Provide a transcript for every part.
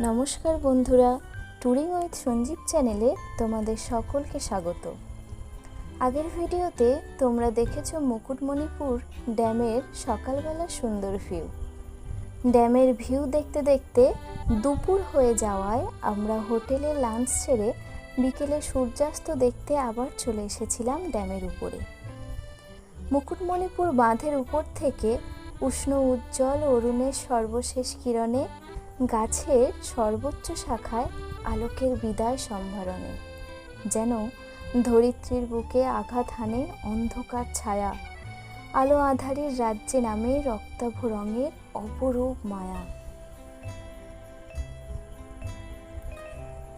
নমস্কার বন্ধুরা, touring with Sanjeev চ্যানেলে তোমাদের সকলকে স্বাগত। আগের ভিডিওতে তোমরা দেখেছো মুকুটমণিপুর ড্যামের সকালবেলা সুন্দর ভিউ। ড্যামের ভিউ দেখতে দেখতে দুপুর হয়ে যাওয়ায় আমরা হোটেলে লাঞ্চ সেরে বিকেলে সূর্যাস্ত দেখতে আবার চলে এসেছিলাম ড্যামের উপরে। মুকুটমণিপুর বাঁধের উপর থেকে উষ্ণ উজ্জ্বল অরুণের সর্বশেষ কিরণে গাছের সর্বোচ্চ শাখায় আলোকের বিদায় সম্ভারণে যেন ধরিত্রীর বুকে আঘাত হানে অন্ধকার ছায়া, আলো আঁধারির রাজ্যে নামে রক্তাভ রঙের অপরূপ মায়া।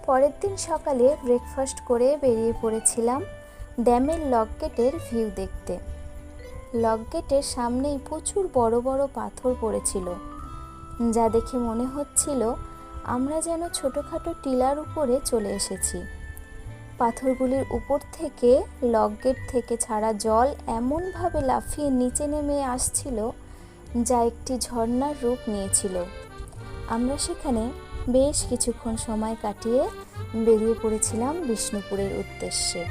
পরের দিন সকালে ব্রেকফাস্ট করে বেরিয়ে পড়েছিলাম ড্যামের লক গেটের ভিউ দেখতে। লক গেটের সামনেই প্রচুর বড় বড় পাথর পড়েছিল, যা দেখে মনে হচ্ছিল আমরা যেন ছোটোখাটো টিলার উপরে চলে এসেছি। পাথরগুলির উপর থেকে লক গেট থেকে ছাড়া জল এমনভাবে লাফিয়ে নিচে নেমে আসছিল যা একটি ঝর্ণার রূপ নিয়েছিল। আমরা সেখানে বেশ কিছুক্ষণ সময় কাটিয়ে বেরিয়ে পড়েছিলাম বিষ্ণুপুরের উদ্দেশ্যে।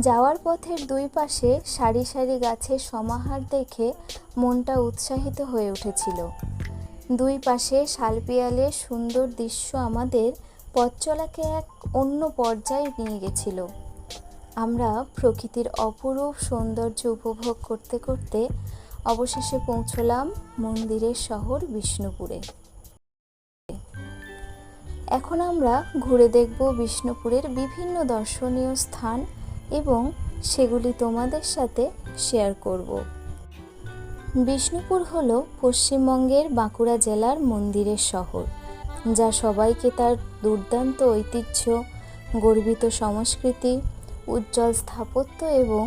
যাওয়ার পথের দুই পাশে সারি সারি গাছের সমাহার দেখে মনটা উৎসাহিত হয়ে উঠেছিল। দুই পাশে শালপিয়ালের সুন্দর দৃশ্য আমাদের পথ চলাকে এক অন্য পর্যায়ে নিয়ে গেছিল। আমরা প্রকৃতির অপরূপ সৌন্দর্য উপভোগ করতে করতে অবশেষে পৌঁছলাম মন্দিরের শহর বিষ্ণুপুরে। এখন আমরা ঘুরে দেখব বিষ্ণুপুরের বিভিন্ন দর্শনীয় স্থান এবং সেগুলি তোমাদের সাথে শেয়ার করব। বিষ্ণুপুর হলো পশ্চিমবঙ্গের বাঁকুড়া জেলার মন্দিরের শহর, যা সবাইকে তার দুর্দান্ত ঐতিহ্য, গর্বিত সংস্কৃতি, উজ্জ্বল স্থাপত্য এবং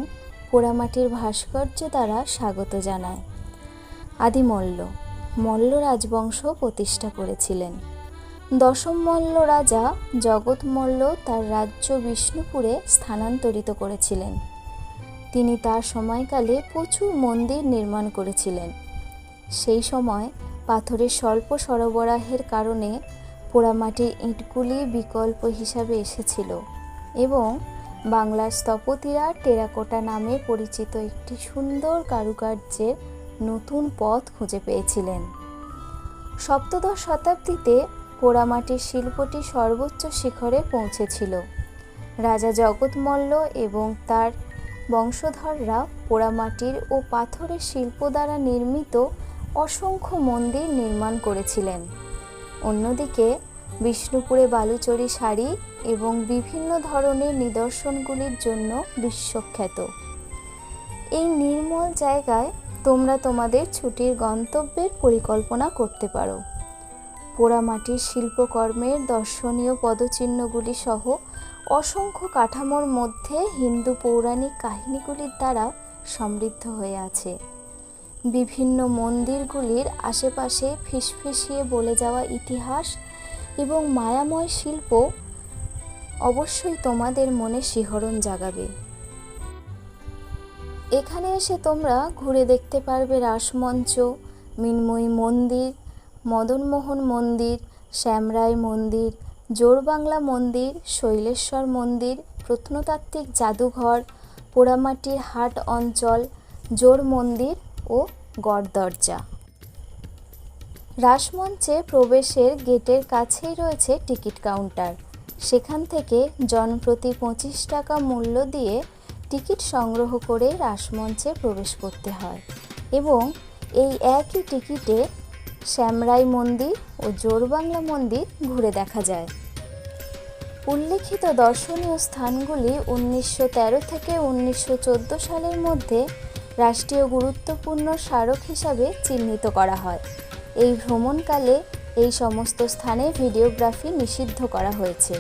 পোড়ামাটির ভাস্কর্য দ্বারা স্বাগত জানায়। আদি মল্ল রাজবংশ প্রতিষ্ঠা করেছিলেন। দশম মল্ল রাজা জগৎ মল্ল তার রাজ্য বিষ্ণুপুরে স্থানান্তরিত করেছিলেন। তিনি তার সময়কালে প্রচুর মন্দির নির্মাণ করেছিলেন। সেই সময় পাথরের স্বল্প সরবরাহের কারণে পোড়ামাটির ইটগুলি বিকল্প হিসাবে এসেছিল এবং বাংলার স্থপতিরা টেরাকোটা নামে পরিচিত একটি সুন্দর কারুকার্যের নতুন পথ খুঁজে পেয়েছিলেন। সপ্তদশ শতাব্দীতে পোড়ামাটির শিল্পটি সর্বোচ্চ শিখরে পৌঁছেছিল। রাজা জগৎ মল্ল এবং তার বংশধররা পোড়ামাটির ও পাথরের শিল্প দ্বারা নির্মিত অসংখ্য মন্দির নির্মাণ করেছিলেন। অন্যদিকে বিষ্ণুপুরে বালুচরী শাড়ি এবং বিভিন্ন ধরনের নিদর্শনগুলির জন্য বিশ্বখ্যাত। এই নির্মল জায়গায় তোমরা তোমাদের ছুটির গন্তব্যের পরিকল্পনা করতে পারো। পোড়ামাটির শিল্পকর্মের দর্শনীয় পদচিহ্নগুলি সহ অসংখ্য কাঠামোর মধ্যে হিন্দু পৌরাণিক কাহিনীগুলির দ্বারা সমৃদ্ধ হয়ে আছে। বিভিন্ন মন্দিরগুলির আশেপাশে ফিসফিসিয়ে বলে যাওয়া ইতিহাস এবং মায়াময় শিল্প অবশ্যই তোমাদের মনে শিহরণ জাগাবে। এখানে এসে তোমরা ঘুরে দেখতে পারবে রাসমঞ্চ, মৃন্ময়ী মন্দির, মদনমোহন মন্দির, শ্যামরাই মন্দির, জোড়বাংলা মন্দির, শৈলেশ্বর মন্দির, প্রত্নতাত্ত্বিক জাদুঘর, পোড়ামাটির হাট অঞ্চল, জোড় মন্দির ও গড়দরজা। রাসমঞ্চে প্রবেশের গেটের কাছেই রয়েছে টিকিট কাউন্টার। সেখান থেকে জনপ্রতি 25 টাকা মূল্য দিয়ে টিকিট সংগ্রহ করে রাসমঞ্চে প্রবেশ করতে হয় এবং এই একই টিকিটে শ্যামরাই মন্দির ও জোড়বাংলা মন্দির ঘুরে দেখা যায়। উল্লেখিত দর্শনীয় স্থানগুলি 1913 থেকে 1914 সালের মধ্যে রাষ্ট্রীয় গুরুত্বপূর্ণ স্মারক হিসাবে চিহ্নিত করা হয়। এই ভ্রমণকালে এই সমস্ত স্থানে ভিডিওগ্রাফি নিষিদ্ধ করা হয়েছে।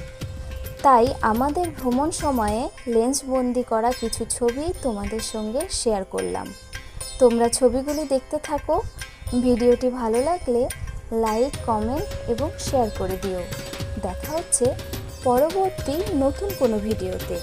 তাই আমাদের ভ্রমণ সময়ে লেন্সবন্দি করা কিছু ছবি তোমাদের সঙ্গে শেয়ার করলাম। তোমরা ছবিগুলি দেখতে থাকো। ভিডিওটি ভালো লাগলে লাইক, কমেন্ট এবং শেয়ার করে দিও। দেখা হচ্ছে পরবর্তী নতুন কোনো ভিডিওতে।